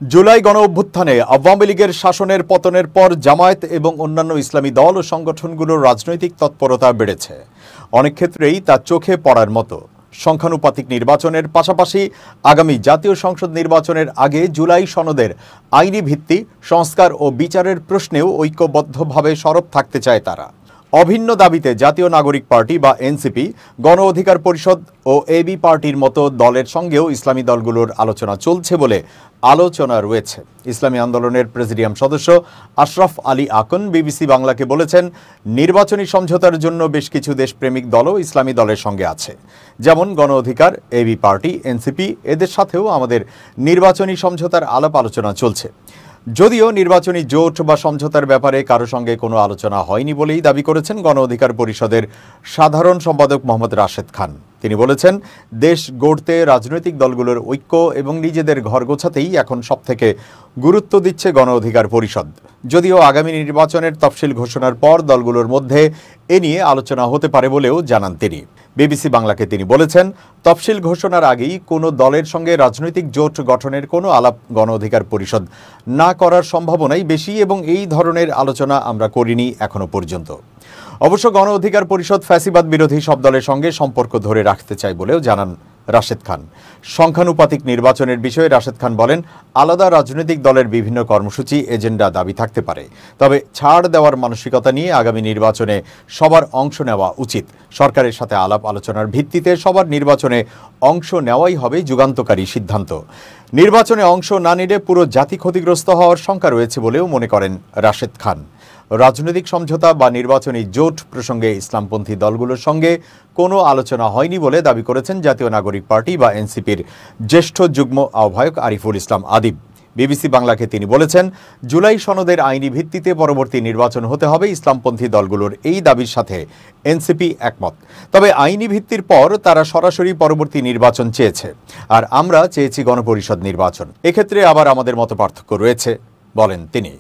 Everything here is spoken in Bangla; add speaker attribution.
Speaker 1: জুলাই গণঅভ্যুত্থানে আওয়ামী লীগের শাসনের পতনের পর জামায়াত এবং অন্যান্য ইসলামী দল ও সংগঠনগুলোর রাজনৈতিক তৎপরতা বেড়েছে। অনেক ক্ষেত্রেই তা চোখে পড়ার মতো। সংখ্যানুপাতিক নির্বাচনের পাশাপাশি আগামী জাতীয় সংসদ নির্বাচনের আগে জুলাই সনদের আইনি ভিত্তি, সংস্কার ও বিচারের প্রশ্নেও ঐক্যবদ্ধভাবে সরব থাকতে চায় তারা। অভিন্ন দাবিতে জাতীয় নাগরিক পার্টি বা এনসিপি, গণ অধিকার পরিষদ ও এবি পার্টির মতো দলের সঙ্গেও ইসলামী দলগুলোর আলোচনা চলছে বলে আলোচনা রয়েছে। ইসলামী আন্দোলনের প্রেসিডিয়াম সদস্য আশরাফ আলী আকন বিবিসি বাংলাকে বলেছেন, নির্বাচনী সমঝোতার জন্য বেশ কিছু দেশপ্রেমিক দলও ইসলামী দলের সঙ্গে আছে, যেমন গণ অধিকার, এবি পার্টি, এনসিপি। এদের সাথেও আমাদের নির্বাচনী সমঝোতার আলাপ আলোচনা চলছে। যদিও নির্বাচনী জোট বা সমঝোতার ব্যাপারে কারো সঙ্গে কোনো আলোচনা হয়নি বলেই দাবি করেছেন গণ অধিকার পরিষদের সাধারণ সম্পাদক মোহাম্মদ রাশেদ খান। তিনি বলেছেন, দেশ গড়তে রাজনৈতিক দলগুলোর ঐক্য এবং নিজেদের ঘর গোছাতেই এখন সবথেকে গুরুত্ব দিচ্ছে গণ অধিকার পরিষদ। যদিও আগামী নির্বাচনের তফসিল ঘোষণার পর দলগুলোর মধ্যে এ নিয়ে আলোচনা হতে পারে বলেও জানান তিনি। বিবিসি বাংলাকে তিনি বলেছেন, তফসিল ঘোষণার আগেই কোনো দলের সঙ্গে রাজনৈতিক জোট গঠনের কোনো আলাপ গণ অধিকার পরিষদ না করার সম্ভাবনাই বেশি এবং এই ধরনের আলোচনা আমরা করিনি এখনো পর্যন্ত। অবশ্য গণ অধিকার পরিষদ ফ্যাসিবাদ বিরোধী সব দলের সঙ্গে সম্পর্ক ধরে রাখতে চায় বলেও জানান রাশেদ খান। সংখ্যানুপাতিক নির্বাচনের বিষয়ে রাশেদ খান বলেন, আলাদা রাজনৈতিক দলের বিভিন্ন কর্মসূচি, এজেন্ডা, দাবি থাকতে পারে, তবে ছাড় দেওয়ার মানসিকতা নিয়ে আগামী নির্বাচনে সবার অংশ নেওয়া উচিত। সরকারের সাথে আলাপ আলোচনার ভিত্তিতে সবার নির্বাচনে অংশ নেওয়াই হবে যুগান্তকারী সিদ্ধান্ত। নির্বাচনে অংশ না নিলে পুরো জাতি ক্ষতিগ্রস্ত হওয়ার শঙ্কা রয়েছে বলেও মনে করেন রাশেদ খান। রাজনৈতিক সমঝোতা বা নির্বাচনী জোট প্রসঙ্গে ইসলামপন্থী দলগুলোর সঙ্গে কোনো আলোচনা হয়নি বলে দাবি করেছেন জাতীয় নাগরিক পার্টি বা এনসিপির জ্যেষ্ঠ যুগ্ম আহ্বায়ক আরিফুল ইসলাম আদিব। বিবিসি বাংলাকে তিনি বলেছেন, জুলাই সনদের আইনি ভিত্তিতে পরবর্তী নির্বাচন হতে হবে। ইসলামপন্থী দলগুলোর এই দাবির সাথে এনসিপি একমত, তবে আইনি ভিত্তির পর তারা সরাসরি পরবর্তী নির্বাচন চেয়েছে, আর আমরা চেয়েছি গণপরিষদ নির্বাচন। এক্ষেত্রে আবার আমাদের মত পার্থক্য রয়েছে বলেন তিনি।